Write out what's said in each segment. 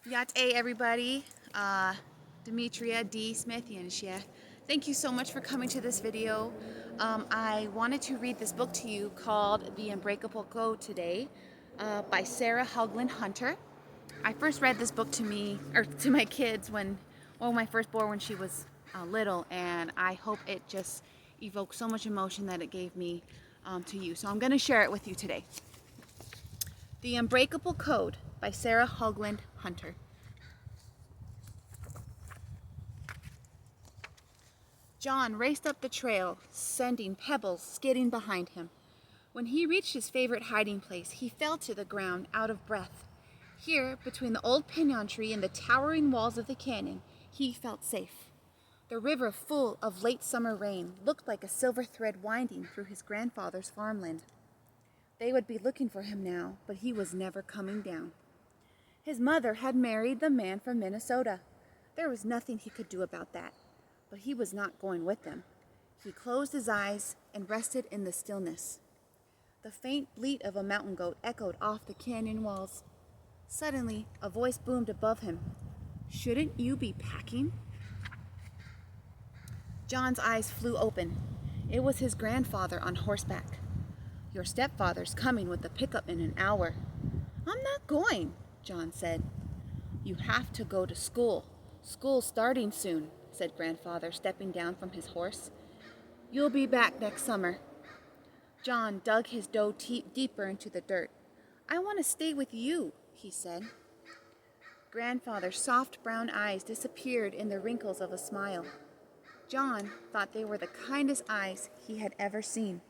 Yá'át'ééh, everybody. Demetria D. Smith, Yanishia. Thank you so much for coming to this video. I wanted to read this book to you called The Unbreakable Code today by Sarah Hoagland Hunter. I first read this book to my kids when my firstborn when she was little, and I hope it just evoked so much emotion that it gave me to you. So I'm going to share it with you today. The Unbreakable Code by Sarah Hoagland Hunter. John raced up the trail, sending pebbles skidding behind him. When he reached his favorite hiding place, he fell to the ground, out of breath. Here, between the old pinon tree and the towering walls of the canyon, he felt safe. The river, full of late summer rain, looked like a silver thread winding through his grandfather's farmland. They would be looking for him now, but he was never coming down. His mother had married the man from Minnesota. There was nothing he could do about that. But he was not going with them. He closed his eyes and rested in the stillness. The faint bleat of a mountain goat echoed off the canyon walls. Suddenly, a voice boomed above him. "Shouldn't you be packing?" John's eyes flew open. It was his grandfather on horseback. "Your stepfather's coming with the pickup in an hour." "I'm not going," John said. "You have to go to school. School's starting soon," said grandfather, stepping down from his horse. "You'll be back next summer." John dug his toe deeper into the dirt. "I want to stay with you," he said. Grandfather's soft brown eyes disappeared in the wrinkles of a smile. John thought they were the kindest eyes he had ever seen.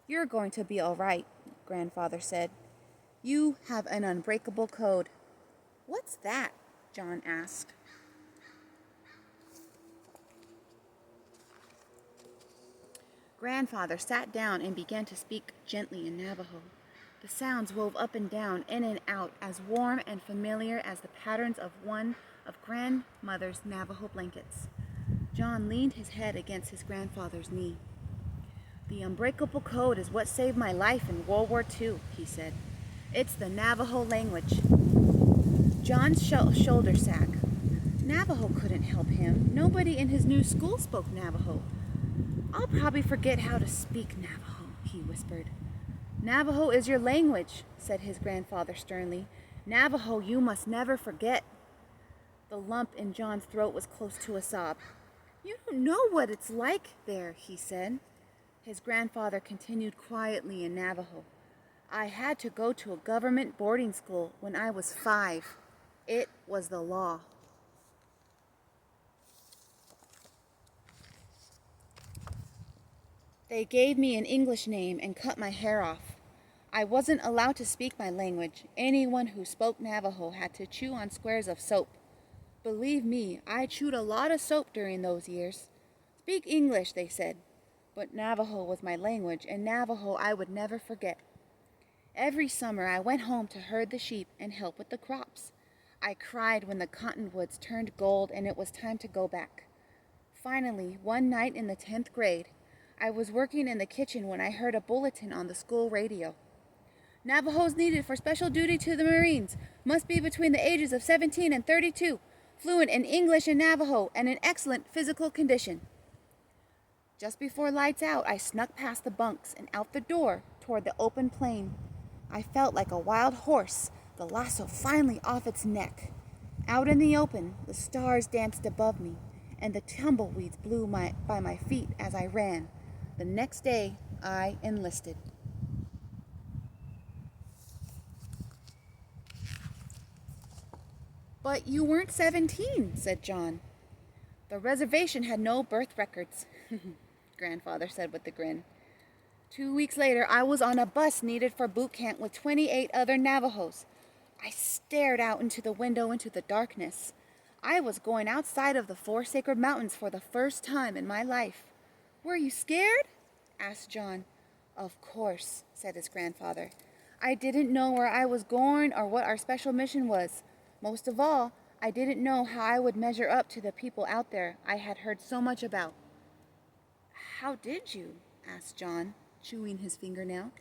"You're going to be all right," grandfather said. "You have an unbreakable code." "What's that?" John asked. Grandfather sat down and began to speak gently in Navajo. The sounds wove up and down, in and out, as warm and familiar as the patterns of one of grandmother's Navajo blankets. John leaned his head against his grandfather's knee. "The Unbreakable Code is what saved my life in World War II, he said. "It's the Navajo language." John's shoulder sagged. Navajo couldn't help him. Nobody in his new school spoke Navajo. "I'll probably forget how to speak Navajo," he whispered. "Navajo is your language," said his grandfather sternly. "Navajo you must never forget." The lump in John's throat was close to a sob. "You don't know what it's like there," he said. His grandfather continued quietly in Navajo. "I had to go to a government boarding school when I was 5. It was the law." "They gave me an English name and cut my hair off. I wasn't allowed to speak my language. Anyone who spoke Navajo had to chew on squares of soap. Believe me, I chewed a lot of soap during those years. Speak English, they said. But Navajo was my language, and Navajo I would never forget. Every summer I went home to herd the sheep and help with the crops. I cried when the cottonwoods turned gold and it was time to go back. Finally, one night in the 10th grade, I was working in the kitchen when I heard a bulletin on the school radio. "Navajos needed for special duty to the Marines. Must be between the ages of 17 and 32. Fluent in English and Navajo and in excellent physical condition." Just before lights out, I snuck past the bunks and out the door toward the open plain. I felt like a wild horse, the lasso finally off its neck. Out in the open, the stars danced above me, and the tumbleweeds blew by my feet as I ran. The next day, I enlisted. "But you weren't 17, said John. "The reservation had no birth records," grandfather said with a grin. 2 weeks later, I was on a bus needed for boot camp with 28 other Navajos. I stared out into the window into the darkness. I was going outside of the 4 sacred mountains for the first time in my life. "Were you scared?" asked John. "Of course," said his grandfather. "I didn't know where I was going or what our special mission was. Most of all, I didn't know how I would measure up to the people out there I had heard so much about." "How did you?" asked John, chewing his fingernail.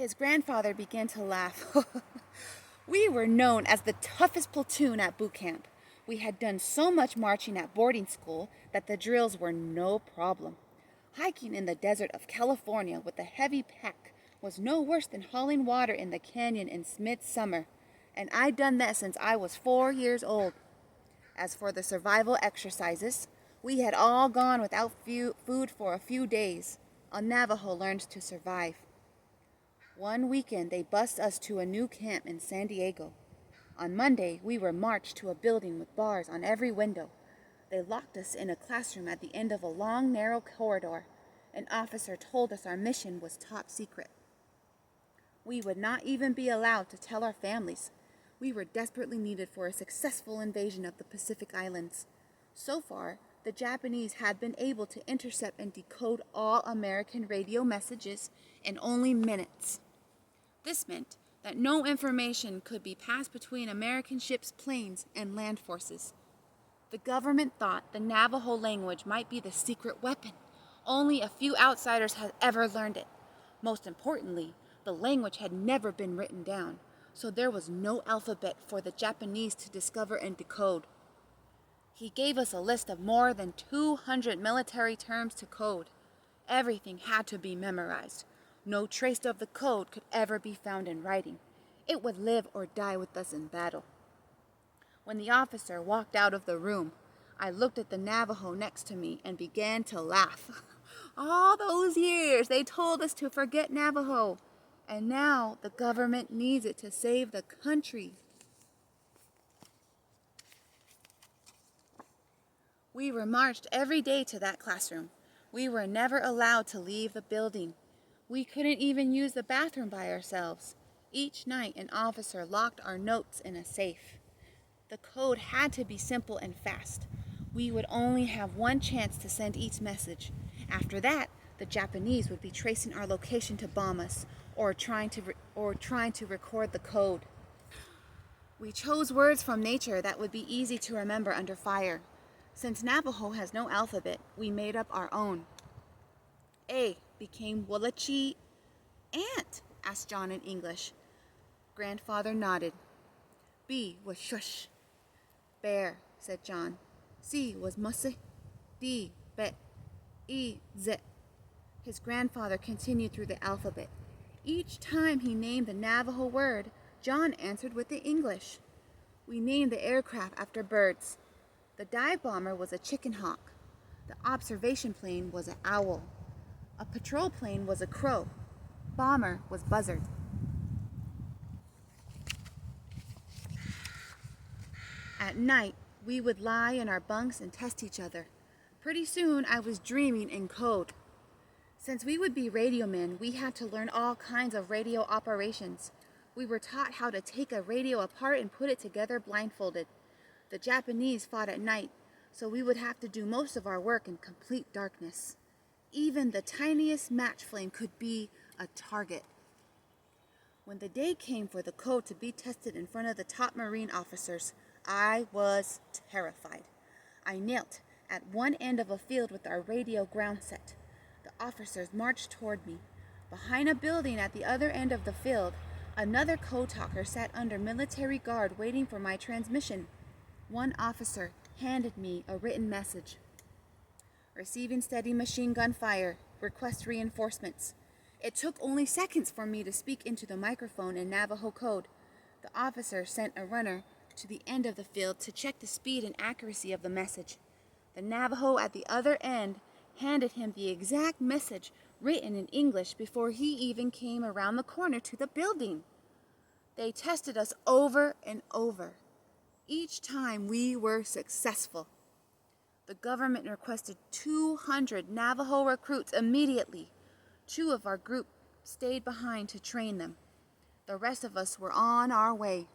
His grandfather began to laugh. We were known as the toughest platoon at boot camp. We had done so much marching at boarding school that the drills were no problem. Hiking in the desert of California with a heavy pack was no worse than hauling water in the canyon in midsummer, and I'd done that since I was 4 years old. As for the survival exercises, we had all gone without food for a few days. A Navajo learned to survive. One weekend, they bused us to a new camp in San Diego. On Monday, we were marched to a building with bars on every window. They locked us in a classroom at the end of a long, narrow corridor. An officer told us our mission was top secret. We would not even be allowed to tell our families. We were desperately needed for a successful invasion of the Pacific Islands. So far, the Japanese had been able to intercept and decode all American radio messages in only minutes. This meant that no information could be passed between American ships, planes, and land forces. The government thought the Navajo language might be the secret weapon. Only a few outsiders had ever learned it. Most importantly, the language had never been written down, so there was no alphabet for the Japanese to discover and decode. He gave us a list of more than 200 military terms to code. Everything had to be memorized. No trace of the code could ever be found in writing. It would live or die with us in battle. When the officer walked out of the room, I looked at the Navajo next to me and began to laugh. All those years they told us to forget Navajo, and now the government needs it to save the country. We were marched every day to that classroom. We were never allowed to leave the building. We couldn't even use the bathroom by ourselves. Each night, an officer locked our notes in a safe. The code had to be simple and fast. We would only have one chance to send each message. After that, the Japanese would be tracing our location to bomb us or trying to record the code. We chose words from nature that would be easy to remember under fire. Since Navajo has no alphabet, we made up our own. A became Walachi. Ant, asked John in English. Grandfather nodded. B was shush. Bear, said John. C was musse. D, bet. E, zit. His grandfather continued through the alphabet. Each time he named the Navajo word, John answered with the English. We named the aircraft after birds. The dive bomber was a chicken hawk. The observation plane was an owl. A patrol plane was a crow. Bomber was buzzard. At night, we would lie in our bunks and test each other. Pretty soon, I was dreaming in code. Since we would be radio men, we had to learn all kinds of radio operations. We were taught how to take a radio apart and put it together blindfolded. The Japanese fought at night, so we would have to do most of our work in complete darkness. Even the tiniest match flame could be a target. When the day came for the code to be tested in front of the top Marine officers, I was terrified. I knelt at one end of a field with our radio ground set. The officers marched toward me. Behind a building at the other end of the field, another code talker sat under military guard waiting for my transmission. One officer handed me a written message. Receiving steady machine gun fire. Request reinforcements. It took only seconds for me to speak into the microphone in Navajo code. The officer sent a runner to the end of the field to check the speed and accuracy of the message. The Navajo at the other end handed him the exact message written in English before he even came around the corner to the building. They tested us over and over. Each time we were successful. The government requested 200 Navajo recruits immediately. 2 of our group stayed behind to train them. The rest of us were on our way.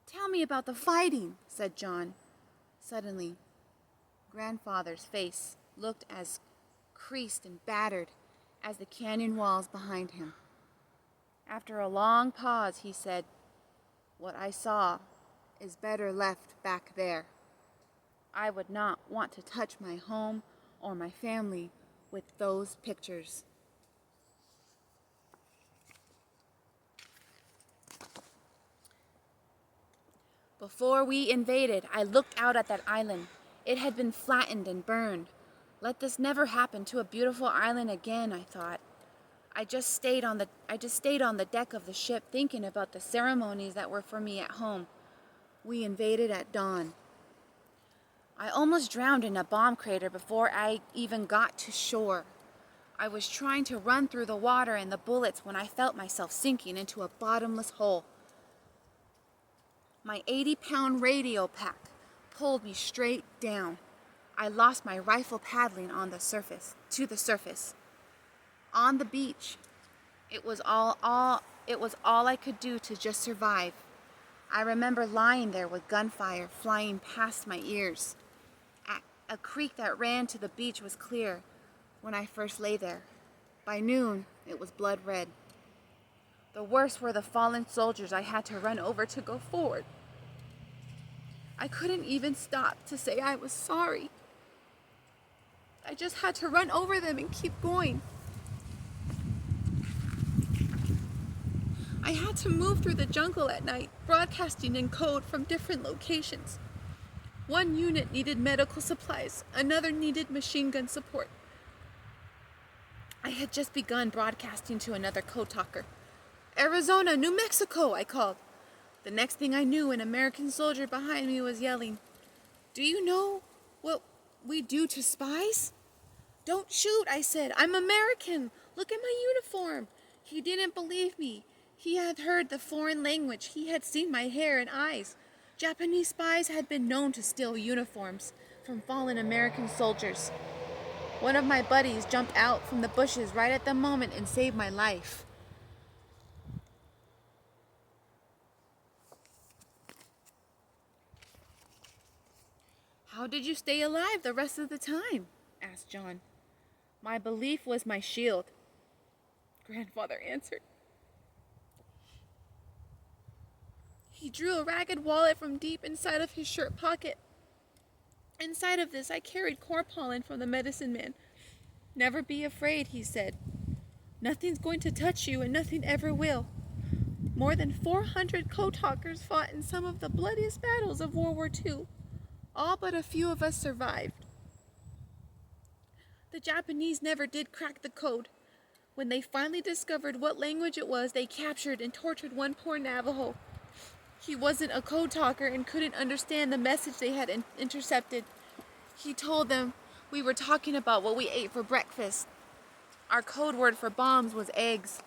Tell me about the fighting, said John. Suddenly, Grandfather's face looked as creased and battered as the canyon walls behind him. After a long pause, he said, "What I saw is better left back there. I would not want to touch my home or my family with those pictures." Before we invaded, I looked out at that island. It had been flattened and burned. Let this never happen to a beautiful island again, I thought. I just stayed on the deck of the ship thinking about the ceremonies that were for me at home. We invaded at dawn. I almost drowned in a bomb crater before I even got to shore. I was trying to run through the water and the bullets when I felt myself sinking into a bottomless hole. My 80-pound radio pack pulled me straight down. I lost my rifle paddling to the surface. On the beach, it was all I could do to just survive. I remember lying there with gunfire flying past my ears. A creek that ran to the beach was clear when I first lay there. By noon, it was blood red. The worst were the fallen soldiers I had to run over to go forward. I couldn't even stop to say I was sorry. I just had to run over them and keep going. I had to move through the jungle at night, broadcasting in code from different locations. One unit needed medical supplies, another needed machine gun support. I had just begun broadcasting to another code talker. "Arizona, New Mexico," I called. The next thing I knew, an American soldier behind me was yelling, "Do you know what we do to spies?" "Don't shoot," I said. "I'm American. Look at my uniform." He didn't believe me. He had heard the foreign language. He had seen my hair and eyes. Japanese spies had been known to steal uniforms from fallen American soldiers. One of my buddies jumped out from the bushes right at the moment and saved my life. "How did you stay alive the rest of the time?" asked John. "My belief was my shield," Grandfather answered. He drew a ragged wallet from deep inside of his shirt pocket. Inside of this, I carried corn pollen from the medicine man. "Never be afraid," he said. "Nothing's going to touch you, and nothing ever will." More than 400 code talkers fought in some of the bloodiest battles of World War II. All but a few of us survived. The Japanese never did crack the code. When they finally discovered what language it was, they captured and tortured one poor Navajo. He wasn't a code talker and couldn't understand the message they had intercepted. He told them we were talking about what we ate for breakfast. Our code word for bombs was eggs.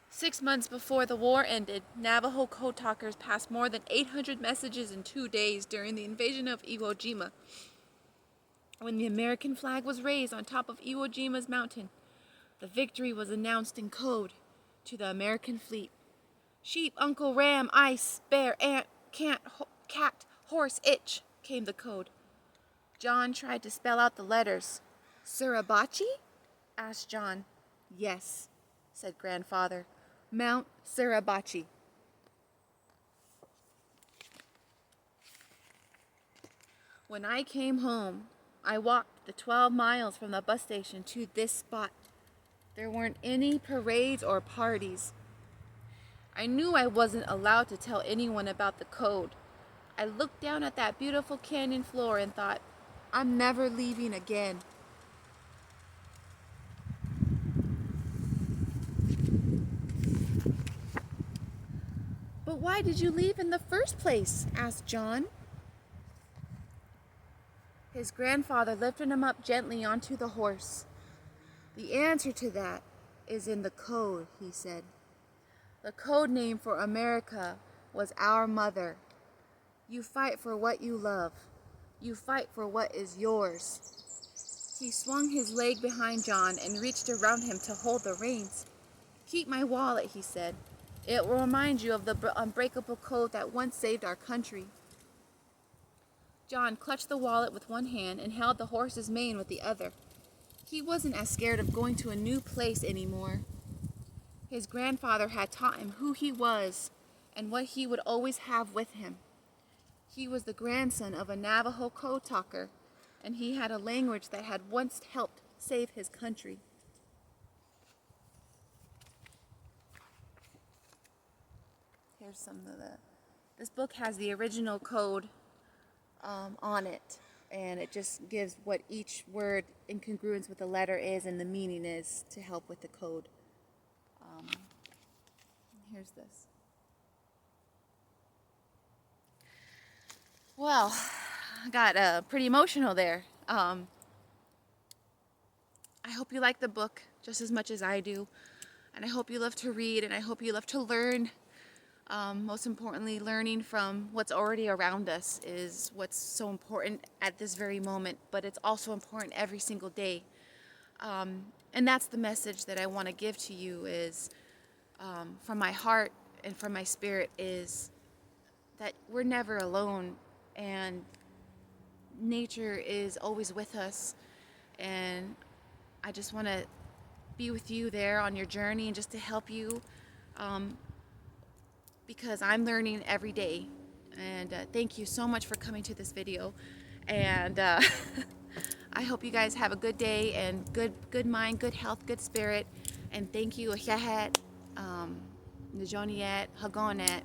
6 months before the war ended, Navajo code talkers passed more than 800 messages in 2 days during the invasion of Iwo Jima. When the American flag was raised on top of Iwo Jima's mountain, the victory was announced in code to the American fleet. "Sheep, uncle, ram, ice, bear, ant, cat, horse, itch," came the code. John tried to spell out the letters. "Suribachi?" asked John. "Yes," said Grandfather. "Mount Suribachi." When I came home, I walked the 12 miles from the bus station to this spot. There weren't any parades or parties. I knew I wasn't allowed to tell anyone about the code. I looked down at that beautiful canyon floor and thought, I'm never leaving again. "But why did you leave in the first place?" asked John. His grandfather lifted him up gently onto the horse. "The answer to that is in the code," he said. "The code name for America was Our Mother. You fight for what you love. You fight for what is yours." He swung his leg behind John and reached around him to hold the reins. "Keep my wallet," he said. "It will remind you of the Unbreakable Code that once saved our country." John clutched the wallet with one hand and held the horse's mane with the other. He wasn't as scared of going to a new place anymore. His grandfather had taught him who he was and what he would always have with him. He was the grandson of a Navajo code talker, and he had a language that had once helped save his country. Here's some of the, this book has the original code on it, and it just gives what each word in congruence with the letter is and the meaning is to help with the code. Here's this. Well, I got pretty emotional there. I hope you like the book just as much as I do, and I hope you love to read, and I hope you love to learn. Most importantly, learning from what's already around us is what's so important at this very moment, but it's also important every single day. And that's the message that I want to give to you is, from my heart and from my spirit, is that we're never alone, and nature is always with us. And I just want to be with you there on your journey and just to help you, because I'm learning every day. And thank you so much for coming to this video. And I hope you guys have a good day and good mind, good health, good spirit. And thank you, Yá'át'ééh, Yá'át'ééh, Hagonet.